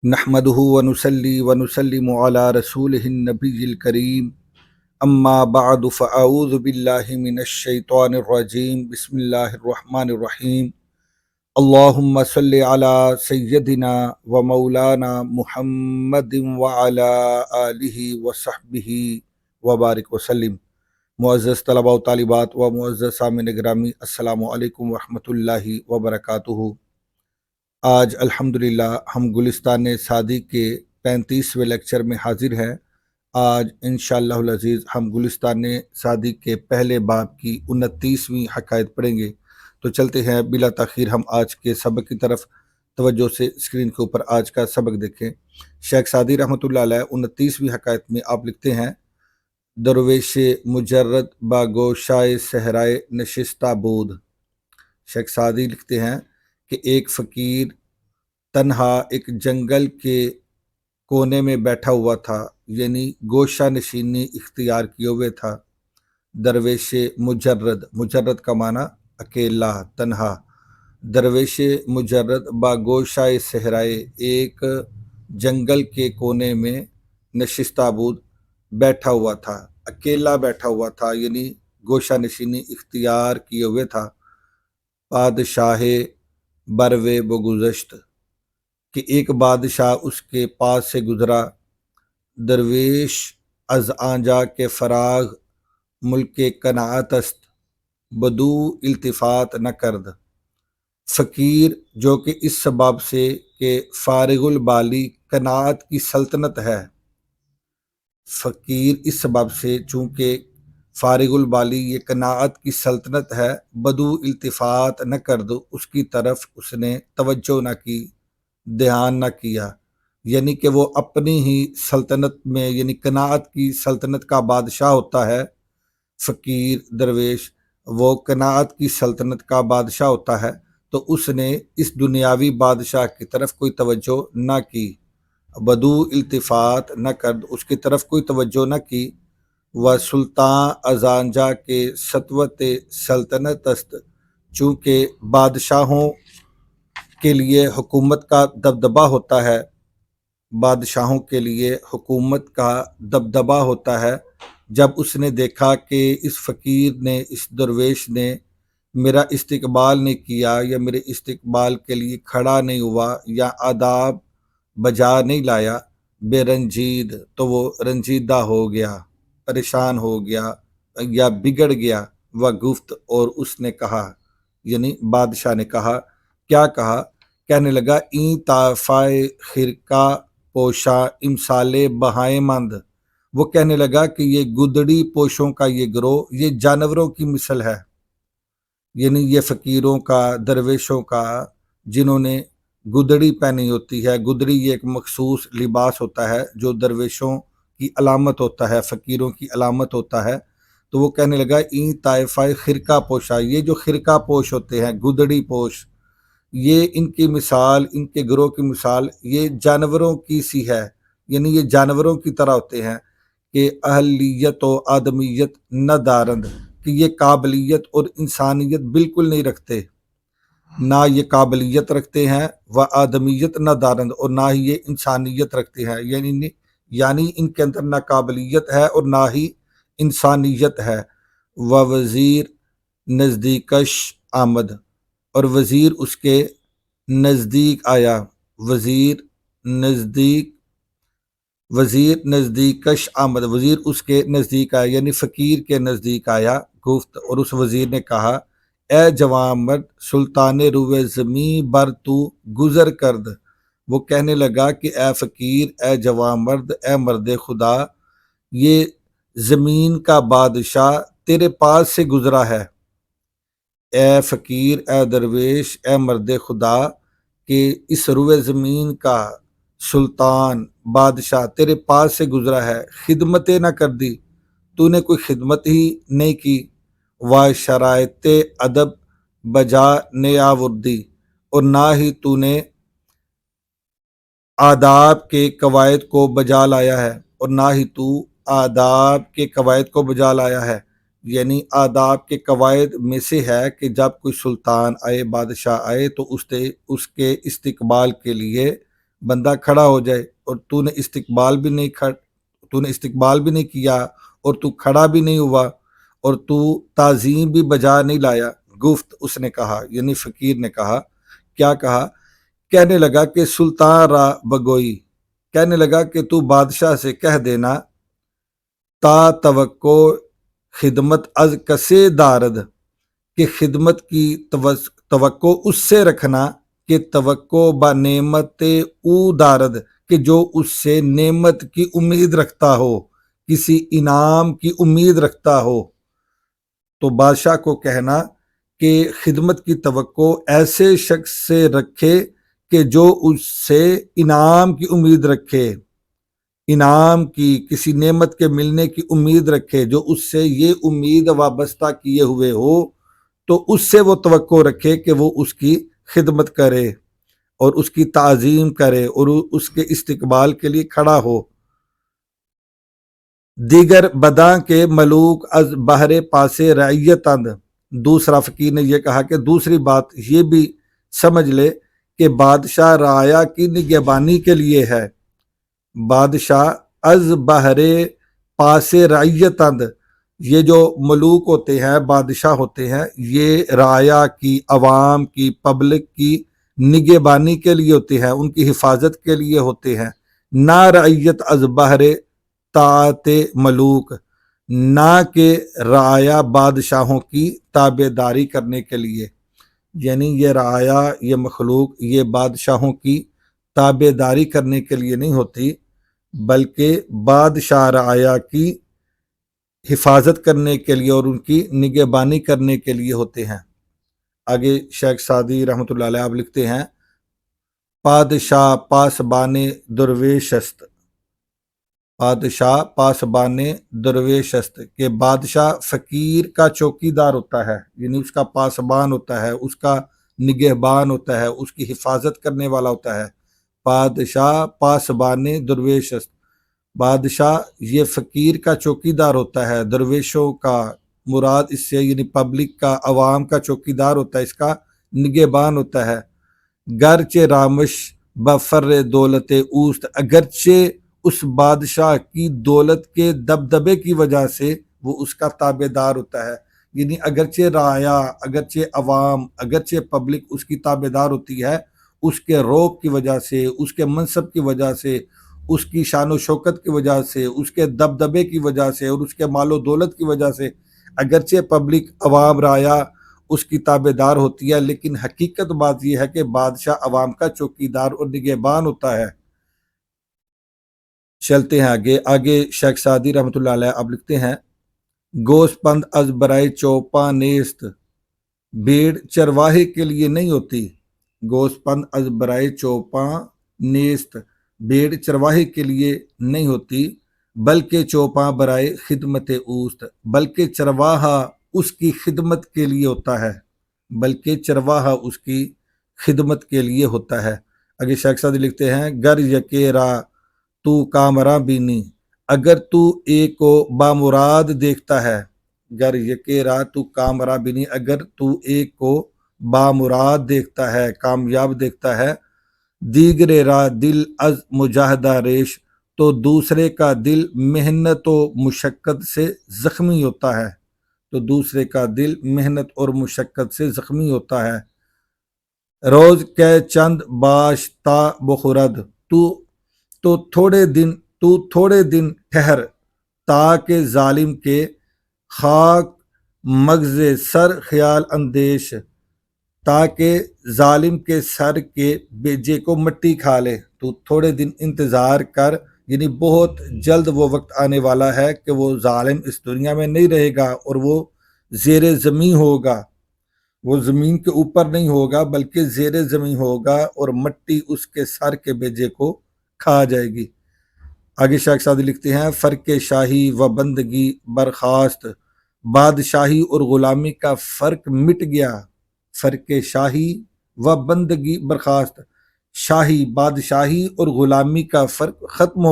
نحمده ونصلي ونسلم على رسوله النبي الكريم اما بعد فاعوذ بالله من الشيطان الرجيم بسم الله الرحمن الرحيم اللهم صل على سيدنا ومولانا محمد وعلى آله وصحبه وبارک وسلم۔ معزز طلباء و طالبات و معزز سامعین گرامی، السلام علیکم ورحمۃ اللہ وبرکاتہ۔ آج الحمدللہ ہم گلستان سعدی کے 35ویں لیکچر میں حاضر ہیں۔ آج انشاءاللہ العزیز ہم گلستان سعدی کے پہلے باب کی 29ویں حکایت پڑھیں گے۔ تو چلتے ہیں بلا تاخیر ہم آج کے سبق کی طرف۔ توجہ سے اسکرین کے اوپر آج کا سبق دیکھیں۔ شیخ سعدی رحمۃ اللہ علیہ 29ویں حکایت میں آپ لکھتے ہیں: درویش مجرد با گوشائے صحرائے نشستہ بود۔ شیخ سعدی لکھتے ہیں کہ ایک فقیر تنہا ایک جنگل کے کونے میں بیٹھا ہوا تھا، یعنی گوشہ نشینی اختیار کیے ہوئے تھا۔ درویش مجرد، مجرد کا معنی اکیلا، تنہا۔ درویش مجرد با گوشہ صحرائے، ایک جنگل کے کونے میں نشستہ بود، بیٹھا ہوا تھا، اکیلا بیٹھا ہوا تھا، یعنی گوشہ نشینی اختیار کیے ہوئے تھا۔ بادشاہ بروے بگذشت، کہ ایک بادشاہ اس کے پاس سے گزرا۔ درویش از آنجا کے فراغ ملک قناعت است، بدو التفات نہ کرد۔ فقیر جو کہ اس سبب سے کہ فارغ البالی قناعت کی سلطنت ہے، فقیر اس سبب سے چونکہ فارغ البالی یہ قناعت کی سلطنت ہے، بدو التفات نہ کرد، اس کی طرف اس نے توجہ نہ کی، دھیان نہ کیا، یعنی کہ وہ اپنی ہی سلطنت میں، یعنی قناعت کی سلطنت کا بادشاہ ہوتا ہے فقیر درویش، وہ قناعت کی سلطنت کا بادشاہ ہوتا ہے، تو اس نے اس دنیاوی بادشاہ کی طرف کوئی توجہ نہ کی، بدو التفات نہ کرد، اس کی طرف کوئی توجہ نہ کی۔ و سلطان ازانجا کے سطوت سلطنت است، چونکہ بادشاہوں کے لیے حکومت کا دبدبہ ہوتا ہے، بادشاہوں کے لیے حکومت کا دبدبہ ہوتا ہے۔ جب اس نے دیکھا کہ اس فقیر نے، اس درویش نے میرا استقبال نہیں کیا، یا میرے استقبال کے لیے کھڑا نہیں ہوا، یا آداب بجا نہیں لایا، بے رنجید، تو وہ رنجیدہ ہو گیا، پریشان ہو گیا یا بگڑ گیا۔ وہ گفت، اور اس نے کہا، یعنی بادشاہ نے کہا، کیا کہا؟ کہنے لگا، این طائفہ خرقہ پوشا امثال بہائے مند۔ وہ کہنے لگا کہ یہ گدڑی پوشوں کا یہ گروہ، یہ جانوروں کی مثل ہے، یعنی یہ فقیروں کا، درویشوں کا، جنہوں نے گدڑی پہنی ہوتی ہے۔ گدڑی یہ ایک مخصوص لباس ہوتا ہے جو درویشوں کی علامت ہوتا ہے، فقیروں کی علامت ہوتا ہے۔ تو وہ کہنے لگا، این طائفہ خرقہ پوشا، یہ جو خرقہ پوش ہوتے ہیں، گدڑی پوش، یہ ان کی مثال، ان کے گروہ کی مثال یہ جانوروں کی سی ہے، یعنی یہ جانوروں کی طرح ہوتے ہیں کہ اہلیت و آدمیت نہ دارند، کہ یہ قابلیت اور انسانیت بالکل نہیں رکھتے، نہ یہ قابلیت رکھتے ہیں، و آدمیت نہ دارند، اور نہ ہی یہ انسانیت رکھتے ہیں، یعنی ان کے اندر نہ قابلیت ہے اور نہ ہی انسانیت ہے۔ و وزیر نزدیکش آمد، اور وزیر اس کے نزدیک آیا، وزیر نزدیکش آمد، وزیر اس کے نزدیک آیا، یعنی فقیر کے نزدیک آیا۔ گفت، اور اس وزیر نے کہا، اے جوان مرد، سلطان روئے زمیں بر تو گزر کرد۔ وہ کہنے لگا کہ اے فقیر، اے جوان مرد، اے مرد خدا، یہ زمین کا بادشاہ تیرے پاس سے گزرا ہے۔ اے فقیر، اے درویش، اے مرد خدا، کہ اس روئے زمین کا سلطان، بادشاہ تیرے پاس سے گزرا ہے، خدمت نہ کر دی، تو نے کوئی خدمت ہی نہیں کی، و شرائط ادب بجا نیاوردی، اور نہ ہی تو نے آداب کے قواعد کو بجا لایا ہے، اور نہ ہی تو آداب کے قواعد کو بجا لایا ہے، یعنی آداب کے قواعد میں سے ہے کہ جب کوئی سلطان آئے، بادشاہ آئے، تو اس کے استقبال کے لیے بندہ کھڑا ہو جائے اور تو نے استقبال بھی نہیں کیا اور تو کھڑا بھی نہیں ہوا اور تو تعظیم بھی بجا نہیں لایا، گفت اس نے کہا، یعنی فقیر نے کہا، کیا کہا؟ کہنے لگا کہ سلطان را بگوئی، کہنے لگا کہ تو بادشاہ سے کہہ دینا، تا توقع خدمت از کسے دارد، کہ خدمت کی توقع اس سے رکھنا کہ توقع با نعمت او دارد، کہ جو اس سے نعمت کی امید رکھتا ہو، کسی انعام کی امید رکھتا ہو۔ تو بادشاہ کو کہنا کہ خدمت کی توقع ایسے شخص سے رکھے کہ جو اس سے انعام کی امید رکھے، انعام کی، کسی نعمت کے ملنے کی امید رکھے، جو اس سے یہ امید وابستہ کیے ہوئے ہو، تو اس سے وہ توقع رکھے کہ وہ اس کی خدمت کرے اور اس کی تعظیم کرے اور اس کے استقبال کے لیے کھڑا ہو۔ دیگر بداں کے ملوک از بہر پاسے رعیتند، دوسرا فقیر نے یہ کہا کہ دوسری بات یہ بھی سمجھ لے کہ بادشاہ رعایا کی نگہبانی کے لیے ہے۔ بادشاہ از بہر پاسے رعیتند، یہ جو ملوک ہوتے ہیں، بادشاہ ہوتے ہیں، یہ رعایا کی، عوام کی، پبلک کی نگہبانی کے لیے ہوتے ہیں، ان کی حفاظت کے لیے ہوتے ہیں، نہ رعیت از بہر طاعت ملوک، نہ کہ رعایا بادشاہوں کی تابع داری کرنے کے لیے، یعنی یہ رعایا، یہ مخلوق، یہ بادشاہوں کی تابع داری کرنے کے لیے نہیں ہوتی، بلکہ بادشاہ رعایا کی حفاظت کرنے کے لیے اور ان کی نگہبانی کرنے کے لیے ہوتے ہیں۔ آگے شیخ سعدی رحمۃ اللہ علیہ آپ لکھتے ہیں، پادشاہ پاسبان درویش است، بادشاہ پاسبان درویش است، کہ بادشاہ فقیر کا چوکی دار ہوتا ہے، یعنی اس کا پاسبان ہوتا ہے، اس کا نگہبان ہوتا ہے، اس کی حفاظت کرنے والا ہوتا ہے۔ بادشاہ پاسبان درویش است، بادشاہ یہ فقیر کا چوکی دار ہوتا ہے، درویشوں کا مراد اس سے یعنی پبلک کا، عوام کا چوکی دار ہوتا ہے، اس کا نگہبان ہوتا ہے۔ گرچہ رامش بفر دولت اوست، اگرچہ اس بادشاہ کی دولت کے دبدبے کی وجہ سے وہ اس کا تابع دار ہوتا ہے، یعنی اگرچہ رعایا، اگرچہ عوام، اگرچہ پبلک اس کی تابع دار ہوتی ہے، اس کے رعب کی وجہ سے، اس کے منصب کی وجہ سے، اس کی شان و شوکت کی وجہ سے، اس کے دبدبے کی وجہ سے اور اس کے مال و دولت کی وجہ سے، اگرچہ پبلک، عوام، رعایا اس کی تابع دار ہوتی ہے، لیکن حقیقت بات یہ ہے کہ بادشاہ عوام کا چوکی دار اور نگہبان ہوتا ہے۔ چلتے ہیں آگے شیخ سعدی رحمۃ اللہ علیہ اب لکھتے ہیں، گوس پند از برائے چوپاں نیست، بھیڑ چرواہے کے لیے نہیں ہوتی، گوس پند از برائے چوپاں نیست، بھیڑ چرواہے کے لیے نہیں ہوتی، بلکہ چوپاں برائے خدمت اوست، بلکہ چرواہا اس کی خدمت کے لیے ہوتا ہے، بلکہ چرواہا اس کی خدمت کے لیے ہوتا ہے۔ آگے شیخ سعدی لکھتے ہیں، گر یکے را تو کامراں بینی، اگر تو ایک کو بامراد دیکھتا ہے، گر یکے را تو کامراں بینی، اگر تو ایک کو بامراد دیکھتا ہے، کامیاب دیکھتا ہے، دیگرے را دل از مجاہدہ ریش، تو دوسرے کا دل محنت و مشقت سے زخمی ہوتا ہے، تو دوسرے کا دل محنت اور مشقت سے زخمی ہوتا ہے۔ روز کے چند باش تا بخورد، تو تھوڑے دن ٹھہر، تاکہ ظالم کے خاک مغز سر خیال اندیش، تاکہ ظالم کے سر کے بیجے کو مٹی کھا لے، تو تھوڑے دن انتظار کر، یعنی بہت جلد وہ وقت آنے والا ہے کہ وہ ظالم اس دنیا میں نہیں رہے گا اور وہ زیر زمین ہوگا، وہ زمین کے اوپر نہیں ہوگا بلکہ زیر زمین ہوگا اور مٹی اس کے سر کے بیجے کو کھا جائے گی۔ آگے شیخ سعدی لکھتے ہیں، فرق شاہی و بندگی برخاست، بادشاہی اور غلامی کا فرق مٹ گیا، فرق شاہی و بندگی برخاست، شاہی، بادشاہی اور غلامی کا فرق ختم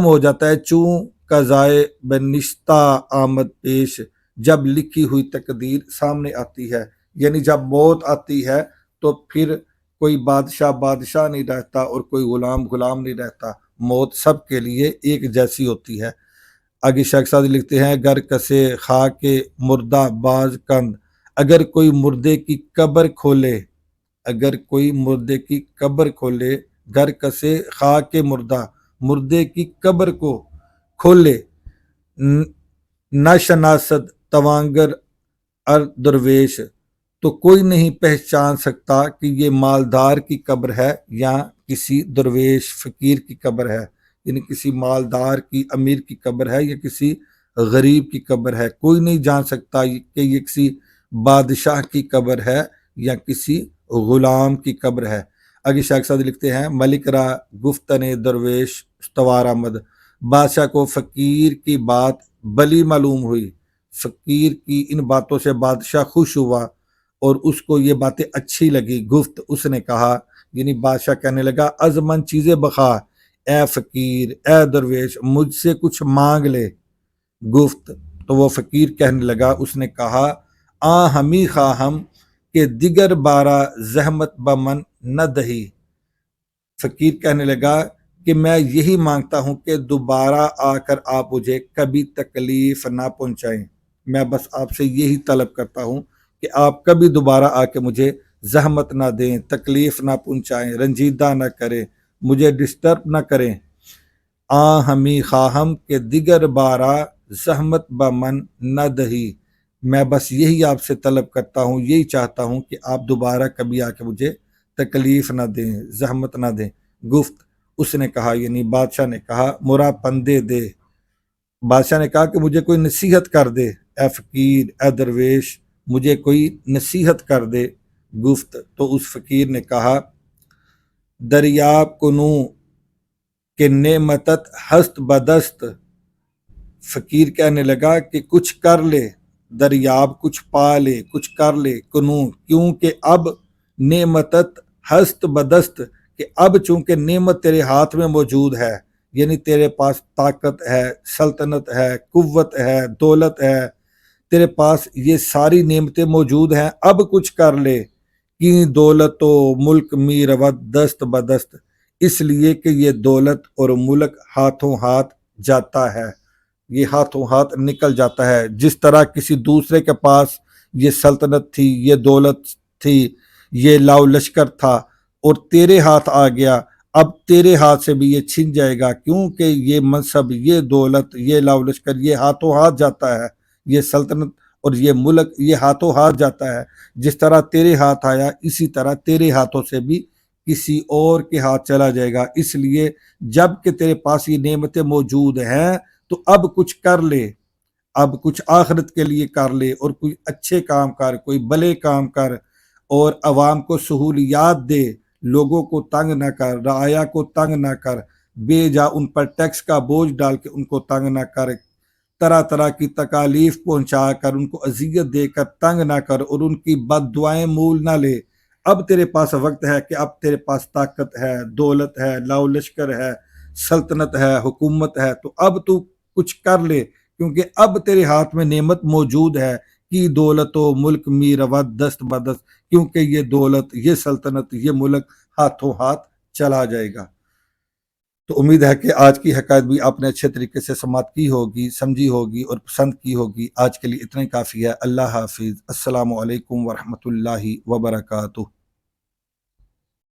ہو جاتا ہے، چون قضائے بنشتہ آمد پیش، جب لکھی ہوئی تقدیر سامنے آتی ہے، یعنی جب موت آتی ہے تو پھر کوئی بادشاہ بادشاہ نہیں رہتا اور کوئی غلام غلام نہیں رہتا، موت سب کے لیے ایک جیسی ہوتی ہے۔ آگے شیخ سعدی لکھتے ہیں، گر کسے خاک مردہ باز کند، اگر کوئی مردے کی قبر کھولے، اگر کوئی مردے کی قبر کھولے، گر کسے خاک مردہ، مردے کی قبر کو کھولے، نہ شناسد توانگر ار درویش، تو کوئی نہیں پہچان سکتا کہ یہ مالدار کی قبر ہے یا کسی درویش فقیر کی قبر ہے، یعنی کسی مالدار کی امیر کی قبر ہے یا کسی غریب کی قبر ہے۔ کوئی نہیں جان سکتا کہ یہ کسی بادشاہ کی قبر ہے یا کسی غلام کی قبر ہے۔ آگے شیخ سعدی لکھتے ہیں، ملک را گفتن درویش استوار آمد، بادشاہ کو فقیر کی بات بلی معلوم ہوئی، فقیر کی ان باتوں سے بادشاہ خوش ہوا اور اس کو یہ باتیں اچھی لگی۔ گفت، اس نے کہا، یعنی بادشاہ کہنے لگا، از من چیزیں بخوا، اے فقیر اے درویش مجھ سے کچھ مانگ لے۔ گفت، تو وہ فقیر کہنے لگا، اس نے کہا، ہمی خواہم کہ دیگر بارہ زحمت بمن نہ دہی۔ فقیر کہنے لگا کہ میں یہی مانگتا ہوں کہ دوبارہ آ کر آپ مجھے کبھی تکلیف نہ پہنچائیں، میں بس آپ سے یہی طلب کرتا ہوں کہ آپ کبھی دوبارہ آ کے مجھے زحمت نہ دیں، تکلیف نہ پہنچائیں، رنجیدہ نہ کریں، مجھے ڈسٹرب نہ کریں۔ ہمی خواہم کہ دیگر بارہ زحمت بمن نہ دہی، میں بس یہی آپ سے طلب کرتا ہوں، یہی چاہتا ہوں کہ آپ دوبارہ کبھی آ کے مجھے تکلیف نہ دیں، زحمت نہ دیں۔ گفت، اس نے کہا، یعنی بادشاہ نے کہا، مرا پندے دے، بادشاہ نے کہا کہ مجھے کوئی نصیحت کر دے، اے فقیر اے درویش مجھے کوئی نصیحت کر دے۔ گفت، تو اس فقیر نے کہا، دریاب کنو کہ نعمتت ہست بدست، فقیر کہنے لگا کہ کچھ کر لے، دریاب کچھ پا لے، کچھ کر لے، کنو کیونکہ اب، نعمتت ہست بدست کہ اب چونکہ نعمت تیرے ہاتھ میں موجود ہے، یعنی تیرے پاس طاقت ہے، سلطنت ہے، قوت ہے، دولت ہے، تیرے پاس یہ ساری نعمتیں موجود ہیں، اب کچھ کر لے، کی دولت و ملک می رود دست بدست، اس لیے کہ یہ دولت اور ملک ہاتھوں ہاتھ جاتا ہے، یہ ہاتھوں ہاتھ نکل جاتا ہے۔ جس طرح کسی دوسرے کے پاس یہ سلطنت تھی، یہ دولت تھی، یہ لاؤ لشکر تھا اور تیرے ہاتھ آ گیا، اب تیرے ہاتھ سے بھی یہ چھن جائے گا، کیونکہ یہ منصب، یہ دولت، یہ لاؤ لشکر یہ ہاتھوں ہاتھ جاتا ہے، یہ سلطنت اور یہ ملک یہ ہاتھوں ہاتھ جاتا ہے۔ جس طرح تیرے ہاتھ آیا اسی طرح تیرے ہاتھوں سے بھی کسی اور کے ہاتھ چلا جائے گا، اس لیے جب کہ تیرے پاس یہ نعمتیں موجود ہیں تو اب کچھ کر لے، اب کچھ آخرت کے لیے کر لے اور کوئی اچھے کام کر، کوئی بھلے کام کر اور عوام کو سہولیات دے، لوگوں کو تنگ نہ کر، رعایا کو تنگ نہ کر، بے جا ان پر ٹیکس کا بوجھ ڈال کے ان کو تنگ نہ کر، طرح طرح کی تکالیف پہنچا کر ان کو اذیت دے کر تنگ نہ کر اور ان کی بد دعائیں مول نہ لے۔ اب تیرے پاس وقت ہے کہ اب تیرے پاس طاقت ہے، دولت ہے، لاؤ لشکر ہے، سلطنت ہے، حکومت ہے، تو اب تو کچھ کر لے، کیونکہ اب تیرے ہاتھ میں نعمت موجود ہے، کی دولت و ملک می رود دست بدست، کیونکہ یہ دولت، یہ سلطنت، یہ ملک ہاتھوں ہاتھ چلا جائے گا۔ تو امید ہے کہ آج کی حکایت بھی آپ نے اچھے طریقے سے سماعت کی ہوگی، سمجھی ہوگی اور پسند کی ہوگی۔ آج کے لیے اتنا ہی کافی ہے۔ اللہ حافظ۔ السلام علیکم ورحمۃ اللہ وبرکاتہ۔